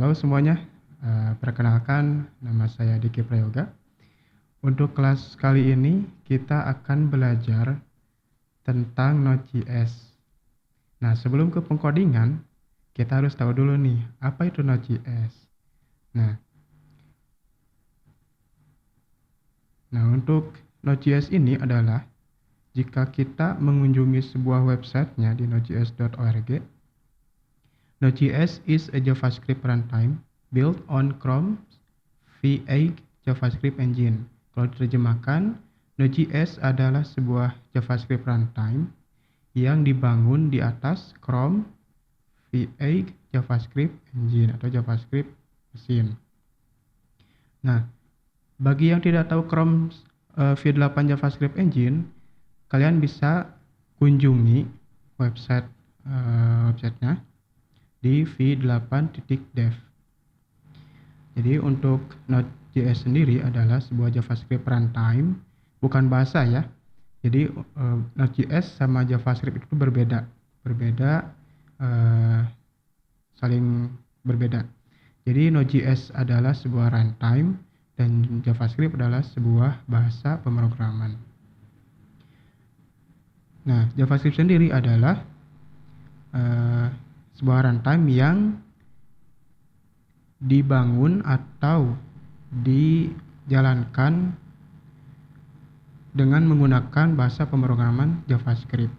Halo semuanya, perkenalkan nama saya Diki Prayoga. Untuk kelas kali ini kita akan belajar tentang Node.js. Nah, sebelum ke pengkodingan, kita harus tahu dulu nih, apa itu Node.js. Nah, untuk Node.js ini adalah jika kita mengunjungi sebuah websitenya di nodejs.org. Node.js is a JavaScript runtime built on Chrome V8 JavaScript engine. Kalau diterjemahkan, Node.js adalah sebuah JavaScript runtime yang dibangun di atas Chrome V8 JavaScript engine atau JavaScript mesin. Nah, bagi yang tidak tahu Chrome V8 JavaScript engine, kalian bisa kunjungi websitenya di v8.dev. Jadi untuk Node.js sendiri adalah sebuah JavaScript runtime, bukan bahasa ya. Jadi Node.js sama JavaScript itu berbeda, saling berbeda. Jadi Node.js adalah sebuah runtime dan JavaScript adalah sebuah bahasa pemrograman. Nah, JavaScript sendiri adalah sebuah runtime yang dibangun atau dijalankan dengan menggunakan bahasa pemrograman JavaScript.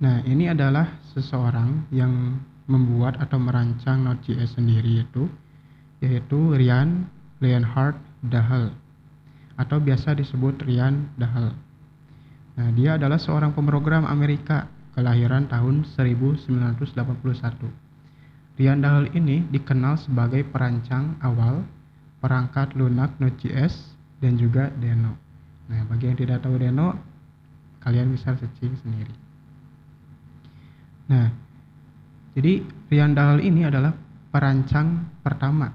Nah, ini adalah seseorang yang membuat atau merancang Node.js sendiri yaitu Ryan Leonhard Dahl atau biasa disebut Ryan Dahl. Nah, dia adalah seorang pemrogram Amerika kelahiran tahun 1981. Ryan Dahl ini dikenal sebagai perancang awal perangkat lunak Node.js dan juga Deno. Nah, bagi yang tidak tahu Deno, kalian bisa searching sendiri. Nah, jadi Ryan Dahl ini adalah perancang pertama.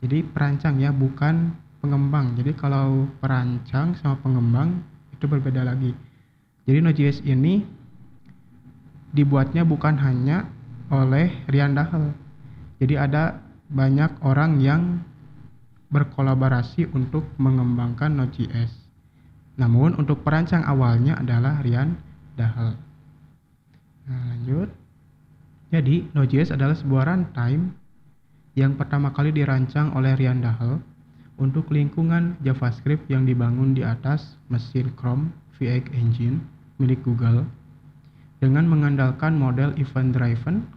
Jadi perancang ya, bukan pengembang. Jadi kalau perancang sama pengembang itu berbeda lagi. Jadi Node.js ini dibuatnya bukan hanya oleh Ryan Dahl. Jadi ada banyak orang yang berkolaborasi untuk mengembangkan Node.js. Namun untuk perancang awalnya adalah Ryan Dahl. Nah, lanjut. Jadi Node.js adalah sebuah runtime yang pertama kali dirancang oleh Ryan Dahl untuk lingkungan JavaScript yang dibangun di atas mesin Chrome V8 engine milik Google dengan mengandalkan model event-driven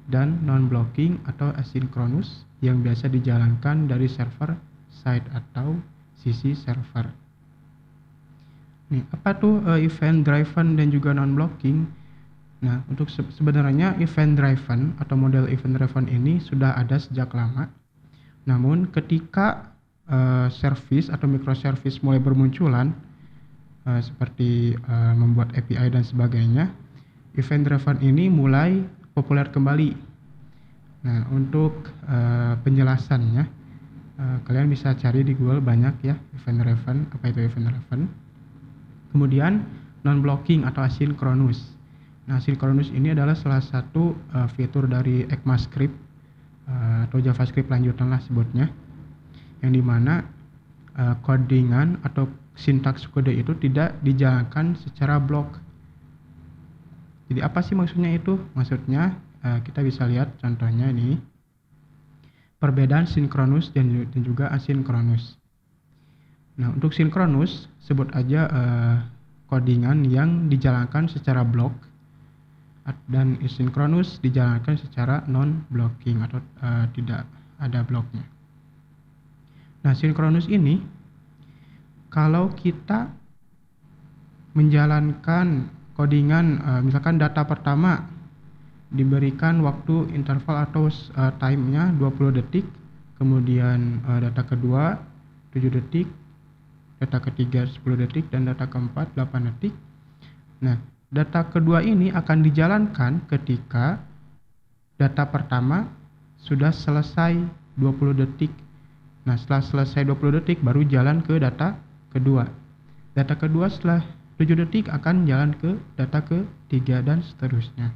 dan non-blocking atau asynchronous yang biasa dijalankan dari server side atau sisi server. Nih, apa tuh event-driven dan juga non-blocking? Nah, untuk sebenarnya event-driven atau model event-driven ini sudah ada sejak lama. Namun ketika service atau microservice mulai bermunculan, seperti membuat API dan sebagainya, event-driven ini mulai populer kembali. Nah, untuk penjelasannya, kalian bisa cari di Google banyak ya, event-driven, apa itu event-driven. Kemudian non-blocking atau asynchronous. Nah, asynchronous ini adalah salah satu fitur dari ECMAScript atau JavaScript lanjutan lah sebutnya, yang dimana codingan atau sintaks kode itu tidak dijalankan secara blok. Jadi apa sih maksudnya itu? Maksudnya kita bisa lihat contohnya ini, perbedaan sinkronus dan juga asinkronus. Nah, untuk sinkronus sebut aja codingan yang dijalankan secara blok, dan asinkronus dijalankan secara non-blocking atau tidak ada bloknya. Nah, sinkronus ini kalau kita menjalankan codingan, misalkan data pertama diberikan waktu interval atau time-nya 20 detik, kemudian data kedua 7 detik, data ketiga 10 detik, dan data keempat 8 detik. Nah, data kedua ini akan dijalankan ketika data pertama sudah selesai 20 detik. Nah, setelah selesai 20 detik baru jalan ke data kedua. Data kedua setelah 7 detik akan jalan ke data ketiga dan seterusnya.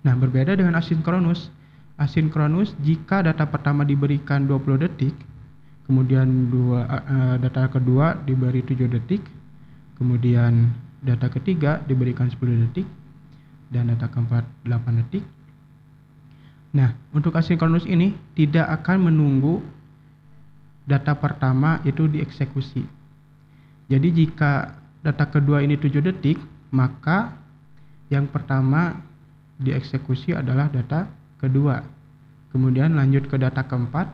Nah, berbeda dengan asinkronus. Asinkronus jika data pertama diberikan 20 detik, kemudian data kedua diberi 7 detik, kemudian data ketiga diberikan 10 detik, dan data keempat 8 detik. Nah, untuk asinkronus ini tidak akan menunggu data pertama itu dieksekusi. Jadi jika data kedua ini 7 detik, maka yang pertama dieksekusi adalah data kedua. Kemudian lanjut ke data keempat,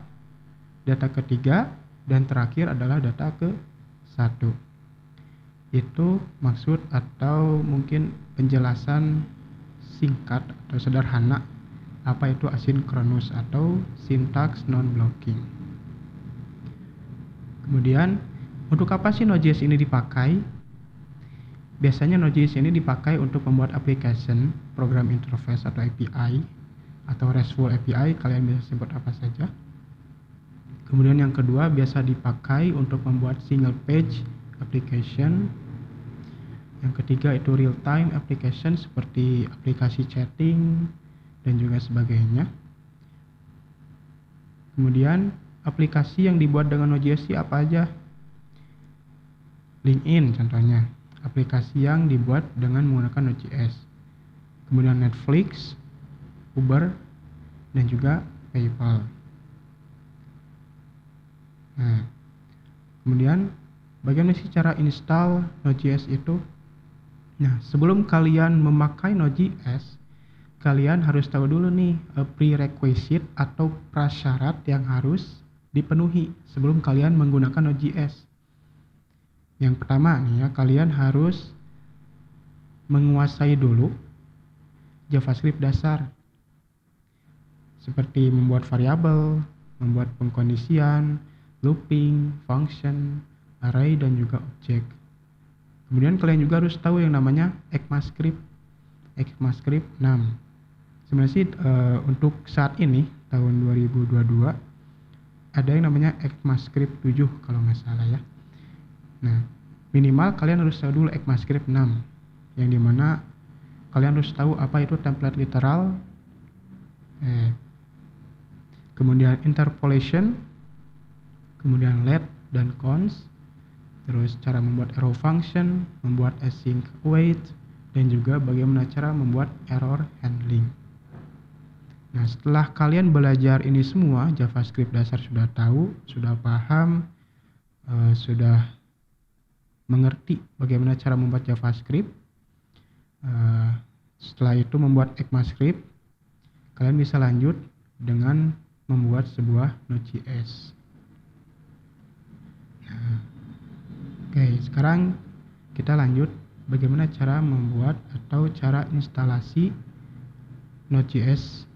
data ketiga, dan terakhir adalah data ke-1. Itu maksud atau mungkin penjelasan singkat atau sederhana apa itu asinkronus atau syntax non-blocking. Kemudian, untuk apa sih Node.js ini dipakai? Biasanya Node.js ini dipakai untuk membuat application, program interface atau API, atau RESTful API, kalian bisa sebut apa saja. Kemudian yang kedua, biasa dipakai untuk membuat single page application. Yang ketiga itu real-time application seperti aplikasi chatting dan juga sebagainya. Kemudian aplikasi yang dibuat dengan Node.js apa aja? LinkedIn contohnya, aplikasi yang dibuat dengan menggunakan Node.js. Kemudian Netflix, Uber, dan juga PayPal. Nah, kemudian bagaimana sih cara install Node.js itu? Nah, sebelum kalian memakai Node.js, kalian harus tahu dulu nih prerequisite atau prasyarat yang harus dipenuhi sebelum kalian menggunakan Node.js. Yang pertama nih ya, kalian harus menguasai dulu JavaScript dasar. Seperti membuat variabel, membuat pengkondisian, looping, function, array, dan juga objek. Kemudian kalian juga harus tahu yang namanya ECMAScript 6. Sebenarnya sih untuk saat ini tahun 2022 ada yang namanya ECMAScript 7 kalau nggak salah ya. Nah, minimal kalian harus tahu dulu ECMAScript 6 yang dimana kalian harus tahu apa itu template literal, kemudian interpolation, kemudian let dan cons, terus cara membuat arrow function, membuat async await, dan juga bagaimana cara membuat error handling. Nah, setelah kalian belajar ini semua, JavaScript dasar sudah tahu, sudah paham, sudah mengerti bagaimana cara membuat JavaScript. Setelah itu membuat ECMAScript, kalian bisa lanjut dengan membuat sebuah Node.js. Nah, oke, sekarang kita lanjut bagaimana cara membuat atau cara instalasi Node.js